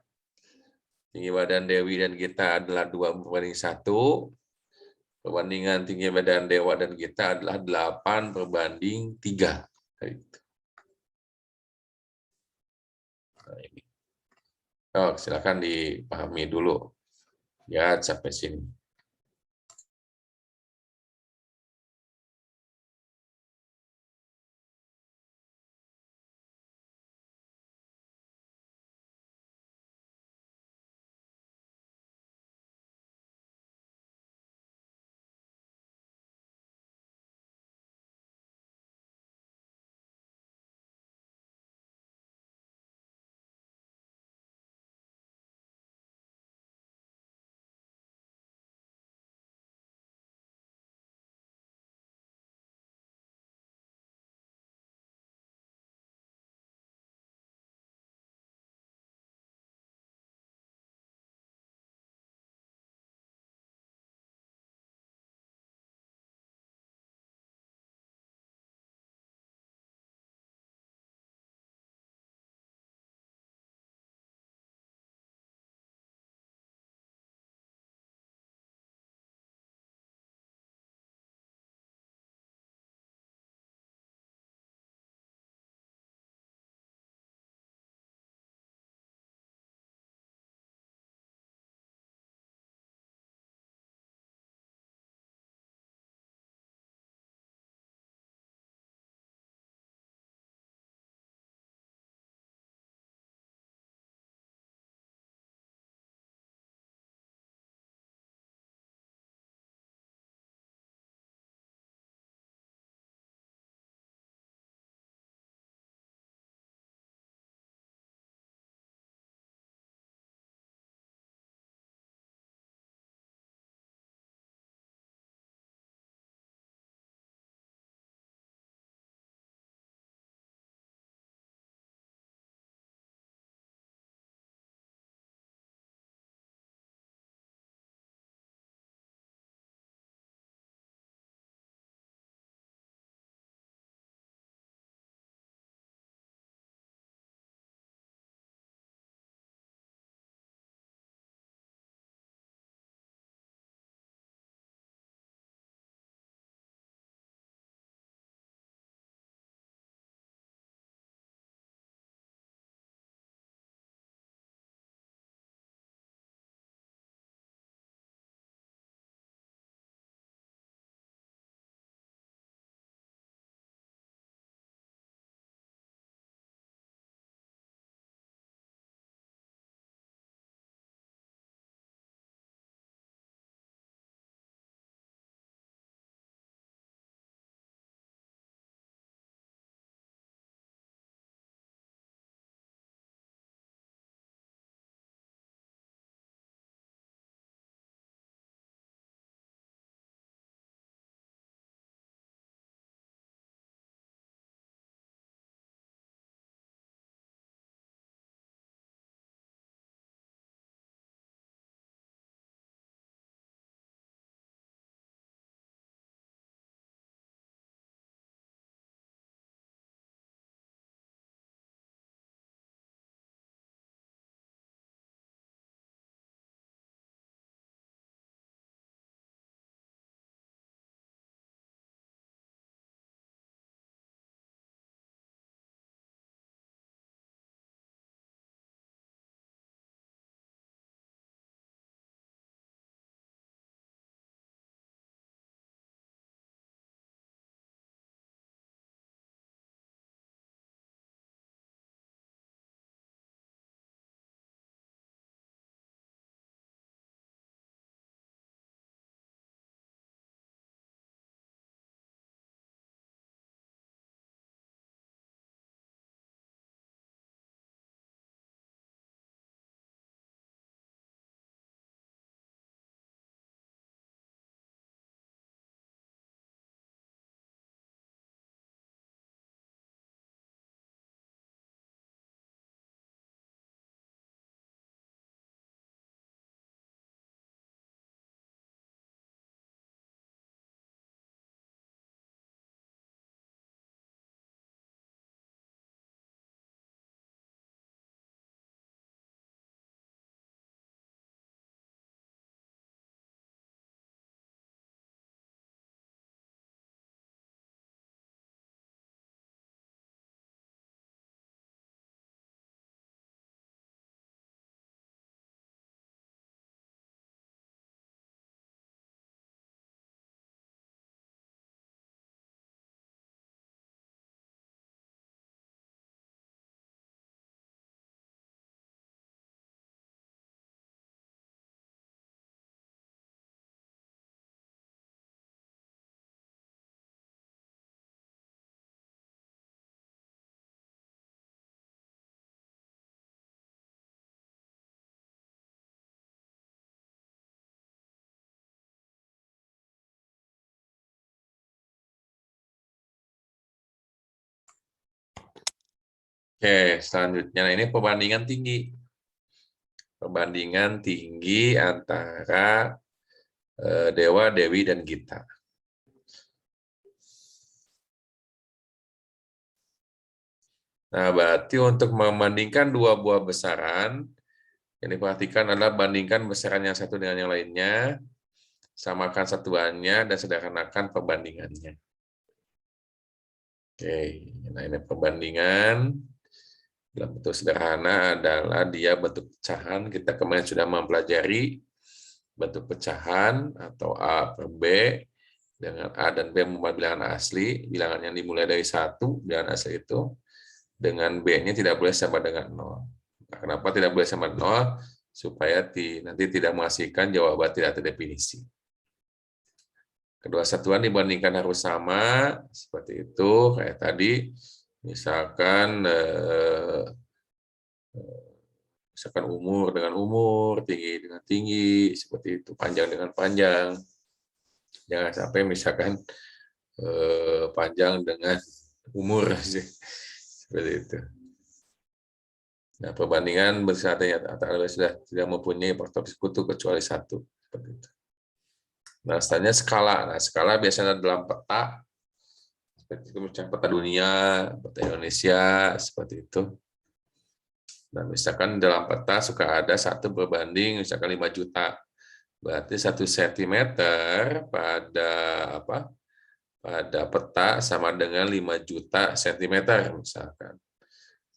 Tinggi badan Dewi dan Gita adalah 2:1. Perbandingan tinggi badan Dewa dan Gita adalah 8:3. Nah, ini. Oh, silakan dipahami dulu. Ya, sampai sini. Oke, selanjutnya nah ini perbandingan tinggi. Perbandingan tinggi antara Dewa, Dewi, dan Gita. Nah, berarti untuk membandingkan dua buah besaran, yang diperhatikan adalah bandingkan besaran yang satu dengan yang lainnya, samakan satuannya, dan sederhanakan perbandingannya. Oke, nah ini perbandingan. Dalam bentuk sederhana adalah dia bentuk pecahan. Kita kemarin sudah mempelajari bentuk pecahan atau A per B, dengan A dan B merupakan bilangan asli, bilangan yang dimulai dari 1, bilangan asli itu, dengan B-nya tidak boleh sama dengan 0. Nah, kenapa tidak boleh sama 0? Supaya nanti tidak menghasilkan jawaban tidak terdefinisi. Kedua satuan dibandingkan harus sama, seperti itu, kayak tadi, misalkan umur dengan umur, tinggi dengan tinggi, seperti itu, panjang dengan panjang. Jangan sampai misalkan panjang dengan umur, seperti itu. Nah, perbandingan bersyaratnya antara sudah tidak mempunyai faktor sekutu kecuali satu, seperti itu. Nah, selanjutnya skala. Nah, skala biasanya dalam peta, seperti itu, misalnya peta dunia, peta Indonesia, seperti itu. Nah, misalkan dalam peta suka ada satu berbanding misalkan 5 juta. Berarti 1 cm pada pada peta sama dengan 5 juta cm misalkan.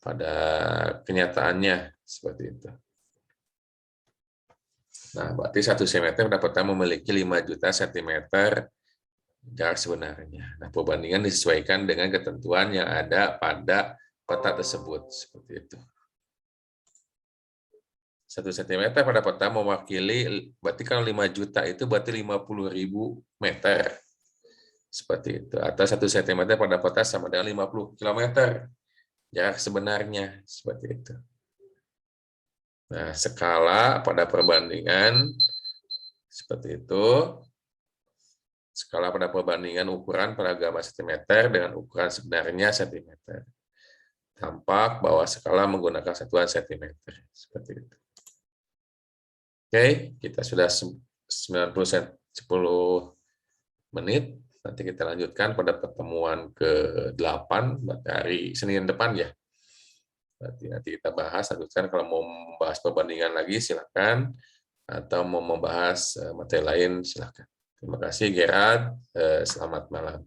Pada kenyataannya seperti itu. Nah, berarti 1 cm pada peta memiliki 5 juta cm jarak sebenarnya. Nah, perbandingan disesuaikan dengan ketentuan yang ada pada peta tersebut seperti itu. 1 cm pada peta mewakili, berarti kalau 5 juta itu berarti 50.000 meter. Seperti itu. Atau 1 cm pada peta sama dengan 50 km. Jarak sebenarnya. Seperti itu. Nah, skala pada perbandingan seperti itu. Skala pada perbandingan ukuran pada gambar cm dengan ukuran sebenarnya cm. Tampak bahwa skala menggunakan satuan cm. Seperti itu. Oke, kita sudah 10 menit. Nanti kita lanjutkan pada pertemuan ke-8 dari Senin depan ya. Nanti kita bahas, lanjutkan. Kalau mau membahas perbandingan lagi silakan, atau mau membahas materi lain silakan. Terima kasih Gerard, selamat malam.